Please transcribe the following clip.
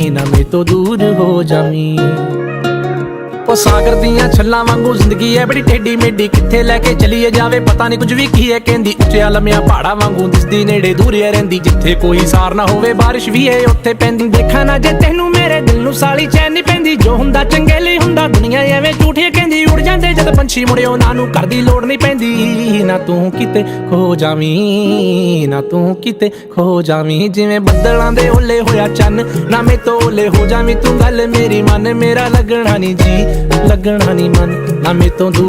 ना मेरे तो दूर हो जावी। ओ सागर दियां छल्लां वांगू जिंदगी है बड़ी टेढ़ी मेढ़ी, किथे लैके चलीए जावे पता नहीं कुछ भी की है कहंदी। उच्चिया लम्मिया पहाड़ा वांगू दिसदी नेड़े दूरिया रहिंदी, जिथे कोई सार ना होवे बारिश भी है उत्थे पैंदी। देखा ना जे तैनू मेरे दिल नू साली चैन नहीं पैंदी, जो हुंदा चंगे लई हुंदा दुनिया एवें झूठिया कहंदी। उड़ जांदे जद पंछी मुड़े उन्हां नू घर दी लोड़ नहीं पैंदी। ना तू किते खो जावी, ना तू किते खो जावी, जिवें बदलां दे ओले होया चन्न, ना मैं तो ओले हो जावी तू। गल मेरी मन, मेरा लगना नहीं जी लगना नहीं मन, ना मैं तो दूर